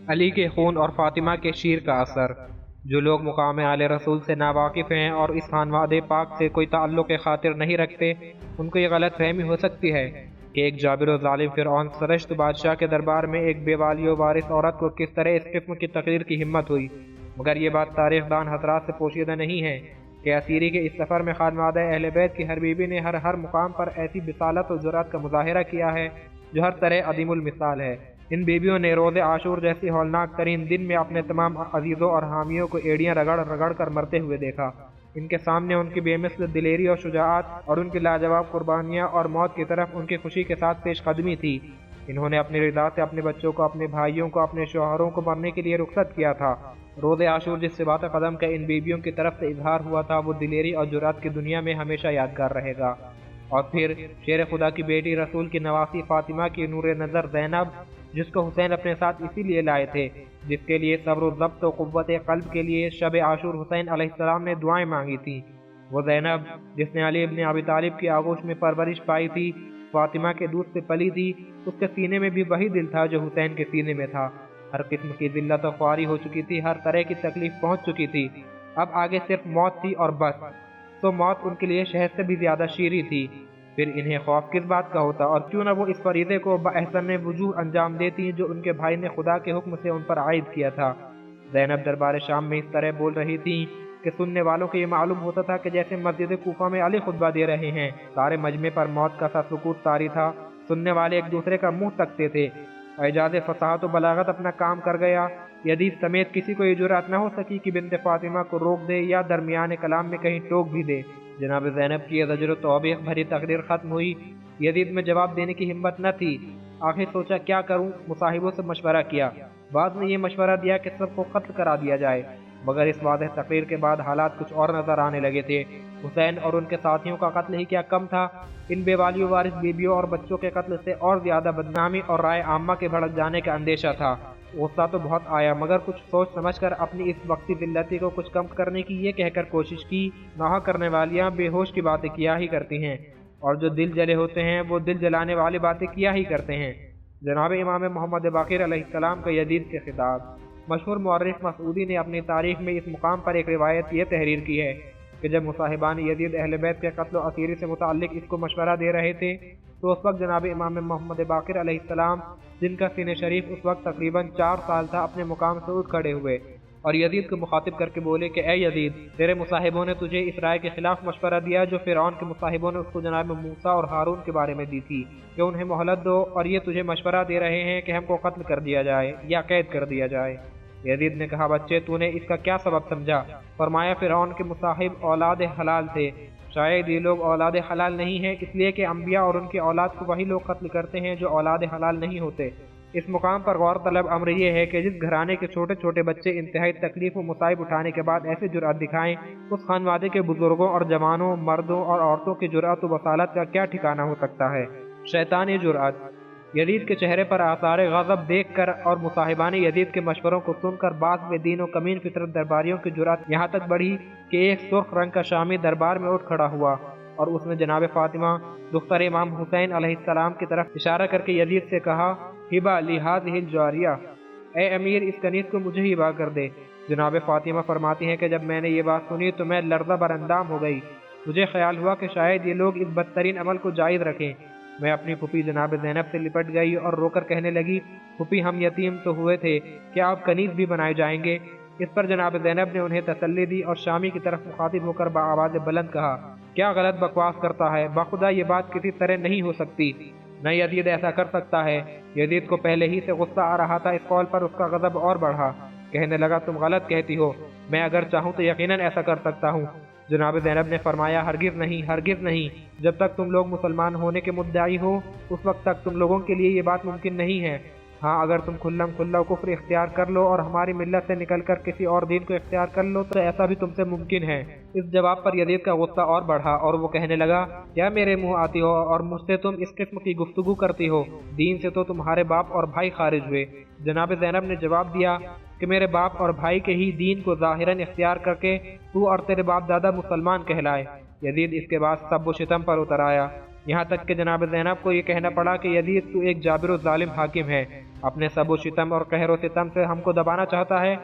علی کے خون اور فاطمہ کے شیر کا اثر۔ جو لوگ مقام آل رسول سے ناواقف ہیں اور اس خانوادہ پاک سے کوئی تعلق خاطر نہیں رکھتے، ان کو یہ غلط فہمی ہو سکتی ہے کہ ایک جابر و ظالم فرعون سرشت بادشاہ کے دربار میں ایک بے والی و وارث عورت کو کس طرح اس قسم کی تقریر کی ہمت ہوئی، مگر یہ بات تاریخ دان حضرات سے پوشیدہ نہیں ہے کہ اسیری کے اس سفر میں خانوادہ اہل بیت کی ہر بیوی نے ہر مقام پر ایسی بصالت و جرأت کا مظاہرہ کیا ہے جو ہر طرح عظیم المثال ہے۔ ان بیویوں نے روز عاشور جیسی ہولناک ترین دن میں اپنے تمام عزیزوں اور حامیوں کو ایڑیاں رگڑ کر مرتے ہوئے دیکھا۔ ان کے سامنے ان کی بے مثل دلیری اور شجاعت اور ان کی لاجواب قربانیاں اور موت کی طرف ان کی خوشی کے ساتھ پیش قدمی تھی۔ انہوں نے اپنی رضا سے اپنے بچوں کو، اپنے بھائیوں کو، اپنے شوہروں کو مرنے کے لیے رخصت کیا تھا۔ روز عاشور جس ثبات قدم کا ان بیویوں کی طرف سے اظہار ہوا تھا، وہ دلیری اور جرأت کی دنیا میں ہمیشہ یادگار رہے گا۔ اور پھر شیر خدا کی بیٹی، رسول کی نواسی فاطمہ کی نور نظر زینب، جس کو حسین اپنے ساتھ اسی لیے لائے تھے، جس کے لیے صبر و ضبط و قوت قلب کے لیے شب عاشور حسین علیہ السلام نے دعائیں مانگی تھیں۔ وہ زینب جس نے علی ابن ابی طالب کی آغوش میں پرورش پائی تھی، فاطمہ کے دودھ سے پلی تھی، اس کے سینے میں بھی وہی دل تھا جو حسین کے سینے میں تھا۔ ہر قسم کی ذلت و خواری ہو چکی تھی، ہر طرح کی تکلیف پہنچ چکی تھی، اب آگے صرف موت تھی اور بس۔ تو موت ان کے لیے شہد سے بھی زیادہ شیریں تھی۔ پھر انہیں خوف کس بات کا ہوتا، اور کیوں نہ وہ اس فریضے کو بأحسن وجوہ انجام دیتی جو ان کے بھائی نے خدا کے حکم سے ان پر عائد کیا تھا۔ زینب دربار شام میں اس طرح بول رہی تھی کہ سننے والوں کو یہ معلوم ہوتا تھا کہ جیسے مسجد کوفہ میں علی خطبہ دے رہے ہیں۔ سارے مجمع پر موت کا سا سکوت طاری تھا، سننے والے ایک دوسرے کا منہ تکتے تھے۔ اعجاز فصاحت و بلاغت اپنا کام کر گیا۔ یزید سمیت کسی کو یہ جرأت نہ ہو سکی کہ بنت فاطمہ کو روک دے یا درمیان کلام میں کہیں ٹوک بھی دے۔ جناب زینب کی زجر و توبیخ بھری تقریر ختم ہوئی۔ یزید میں جواب دینے کی ہمت نہ تھی۔ آخر سوچا کیا کروں، مصاحبوں سے مشورہ کیا۔ بعض نے یہ مشورہ دیا کہ سب کو قتل کرا دیا جائے، مگر اس واضح تقریر کے بعد حالات کچھ اور نظر آنے لگے تھے۔ حسین اور ان کے ساتھیوں کا قتل ہی کیا کم تھا، ان بے والی و وارث بیویوں اور بچوں کے قتل سے اور زیادہ بدنامی اور رائے عامہ کے بھڑک جانے کا اندیشہ تھا۔ غصہ تو بہت آیا، مگر کچھ سوچ سمجھ کر اپنی اس وقتی ذلتی کو کچھ کم کرنے کی یہ کہہ کر کوشش کی، نوحہ کرنے والیاں بے ہوش کی باتیں کیا ہی کرتی ہیں، اور جو دل جلے ہوتے ہیں وہ دل جلانے والی باتیں کیا ہی کرتے ہیں۔ جناب امام محمد باقر علیہ السلام کا یزید سے خطاب۔ مشہور مورخ مسعودی نے اپنی تاریخ میں اس مقام پر ایک روایت یہ تحریر کی ہے کہ جب مصاحبان یزید اہل بیت کے قتل و اسیری سے متعلق اس کو مشورہ دے رہے تھے، تو اس وقت جناب امام محمد باقر علیہ السلام، جن کا سینہ شریف اس وقت تقریباً 4 سال تھا، اپنے مقام سے اٹھ کھڑے ہوئے اور یزید کو مخاطب کر کے بولے کہ اے یزید، تیرے مصاحبوں نے تجھے اس رائے کے خلاف مشورہ دیا جو فرعون کے مصاحبوں نے اس کو جناب موسیٰ اور ہارون کے بارے میں دی تھی کہ انہیں مہلت دو، اور یہ تجھے مشورہ دے رہے ہیں کہ ہم کو قتل کر دیا جائے یا قید کر دیا جائے۔ یزید نے کہا بچے، تو نے اس کا کیا سبب سمجھا؟ فرمایا فرعون کے مصاحب اولاد حلال تھے، شاید یہ لوگ اولاد حلال نہیں ہیں، اس لیے کہ انبیاء اور ان کی اولاد کو وہی لوگ قتل کرتے ہیں جو اولاد حلال نہیں ہوتے۔ اس مقام پر غور طلب امر یہ ہے کہ جس گھرانے کے چھوٹے چھوٹے بچے انتہائی تکلیف و مصائب اٹھانے کے بعد ایسے جرأت دکھائیں، اس خانوادے کے بزرگوں اور جوانوں، مردوں اور عورتوں کی جرأت و بصالت کا کیا ٹھکانہ ہو سکتا ہے؟ شیطانی جرأت۔ یزید کے چہرے پر آثار غضب دیکھ کر اور مصاحبان یزید کے مشوروں کو سن کر بعض بے دین و کمین فطرت درباریوں کی جرأت یہاں تک بڑھی کہ ایک سرخ رنگ کا شامی دربار میں اٹھ کھڑا ہوا اور اس نے جناب فاطمہ دختر امام حسین علیہ السلام کی طرف اشارہ کر کے یزید سے کہا، ہبا لی ہذہ الجاریہ، اے امیر اس کنیز کو مجھے ہبا کر دے۔ جناب فاطمہ فرماتی ہیں کہ جب میں نے یہ بات سنی تو میں لرزہ بر اندام ہو گئی۔ مجھے خیال ہوا کہ شاید یہ لوگ اس بدترین عمل کو جائز رکھیں۔ میں اپنی پھوپھی جناب زینب سے لپٹ گئی اور رو کر کہنے لگی، پھوپھی ہم یتیم تو ہوئے تھے، کیا اب کنیز بھی بنائے جائیں گے؟ اس پر جناب زینب نے انہیں تسلی دی اور شامی کی طرف مخاطب ہو کر بآواز بلند کہا، کیا غلط بکواس کرتا ہے، بخدا یہ بات کسی طرح نہیں ہو سکتی، نہ یزید ایسا کر سکتا ہے۔ یزید کو پہلے ہی سے غصہ آ رہا تھا، اس قول پر اس کا غضب اور بڑھا۔ کہنے لگا، تم غلط کہتی ہو، میں اگر چاہوں تو یقیناً ایسا کر سکتا ہوں۔ جناب زینب نے فرمایا، ہرگز نہیں، ہرگز نہیں، جب تک تم لوگ مسلمان ہونے کے مدعی ہو اس وقت تک تم لوگوں کے لیے یہ بات ممکن نہیں ہے۔ ہاں اگر تم کھلم کھلا کفر اختیار کر لو اور ہماری ملت سے نکل کر کسی اور دین کو اختیار کر لو تو ایسا بھی تم سے ممکن ہے۔ اس جواب پر یزید کا غصہ اور بڑھا اور وہ کہنے لگا، کیا میرے منہ آتی ہو اور مجھ سے تم اس قسم کی گفتگو کرتی ہو؟ دین سے تو تمہارے باپ اور بھائی خارج ہوئے۔ جناب زینب نے جواب دیا کہ میرے باپ اور بھائی کے ہی دین کو ظاہراً اختیار کر کے تو اور تیرے باپ دادا مسلمان کہلائے۔ یزید اس کے بعد سب و شتم پر اتر آیا۔ یہاں تک کہ جناب زینب کو یہ کہنا پڑا کہ یزید تو ایک جابر و ظالم حاکم ہے، اپنے سب و شتم اور قہر و ستم سے ہم کو دبانا چاہتا ہے۔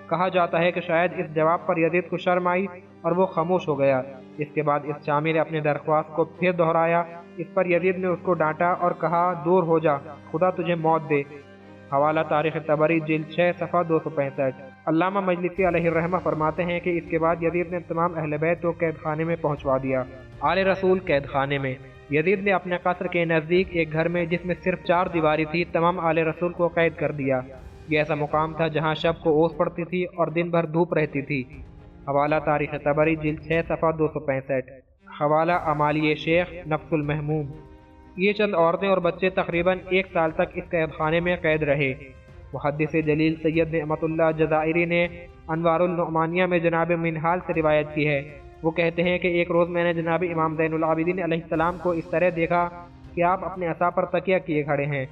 کہا جاتا ہے کہ شاید اس جواب پر یزید کو شرم آئی اور وہ خاموش ہو گیا۔ اس کے بعد اس شامی نے اپنی درخواست کو پھر دہرایا۔ اس پر یزید نے اس کو ڈانٹا اور کہا دور ہو جا، خدا تجھے موت دے۔ حوالہ تاریخ طبری جلد 6 صفحہ 265۔ علامہ مجلسی علیہ الرحمہ فرماتے ہیں کہ اس کے بعد یزید نے تمام اہل بیت کو قید خانے میں پہنچوا دیا۔ آل رسول قید خانے میں یزید نے اپنے قصر کے نزدیک ایک گھر میں جس میں صرف 4 دیواری تھی تمام آل رسول کو قید کر دیا۔ یہ ایسا مقام تھا جہاں شب کو اوس پڑتی تھی اور دن بھر دھوپ رہتی تھی۔ حوالہ تاریخ طبری جلد 6 صفحہ 265۔ حوالہ اعمالی شیخ نفس المحموم۔ یہ چند عورتیں اور بچے تقریباً 1 سال تک اس قید خانے میں قید رہے۔ محدث جلیل سید نعمت اللہ جزائری نے انوار النعمانیہ میں جناب منہال سے روایت کی ہے۔ وہ کہتے ہیں کہ ایک روز میں نے جناب امام زین العابدین علیہ السلام کو اس طرح دیکھا کہ آپ اپنے عصا پر تکیہ کیے کھڑے ہیں۔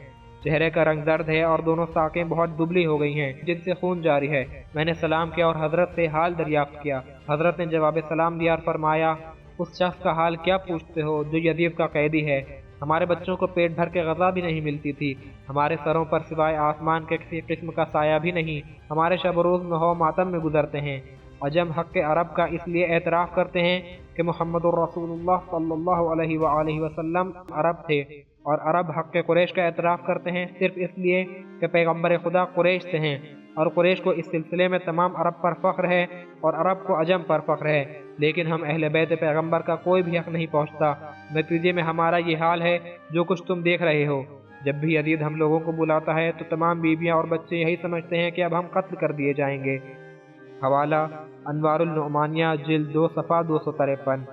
چہرے کا رنگ زرد ہے اور دونوں ساقیں بہت دبلی ہو گئی ہیں جن سے خون جاری ہے۔ میں نے سلام کیا اور حضرت سے حال دریافت کیا۔ حضرت نے جواب سلام دیا اور فرمایا اس شخص کا حال کیا پوچھتے ہو جو یزید کا قیدی ہے؟ ہمارے بچوں کو پیٹ بھر کے غذا بھی نہیں ملتی تھی، ہمارے سروں پر سوائے آسمان کے کسی قسم کا سایہ بھی نہیں، ہمارے شب و روز نحو ماتم میں گزرتے ہیں۔ عجم حق عرب کا اس لیے اعتراف کرتے ہیں کہ محمد الرسول اللہ صلی اللہ علیہ وآلہ وسلم عرب تھے، اور عرب حق قریش کا اعتراف کرتے ہیں صرف اس لیے کہ پیغمبر خدا قریش سے ہیں، اور قریش کو اس سلسلے میں تمام عرب پر فخر ہے اور عرب کو عجم پر فخر ہے، لیکن ہم اہل بیت پیغمبر کا کوئی بھی حق نہیں پہنچتا۔ نتیجے میں ہمارا یہ حال ہے جو کچھ تم دیکھ رہے ہو۔ جب بھی یزید ہم لوگوں کو بلاتا ہے تو تمام بیویاں اور بچے یہی سمجھتے ہیں کہ اب ہم قتل کر دیے جائیں گے۔ حوالہ انوار النعمانیہ جلد 2 صفحہ 253۔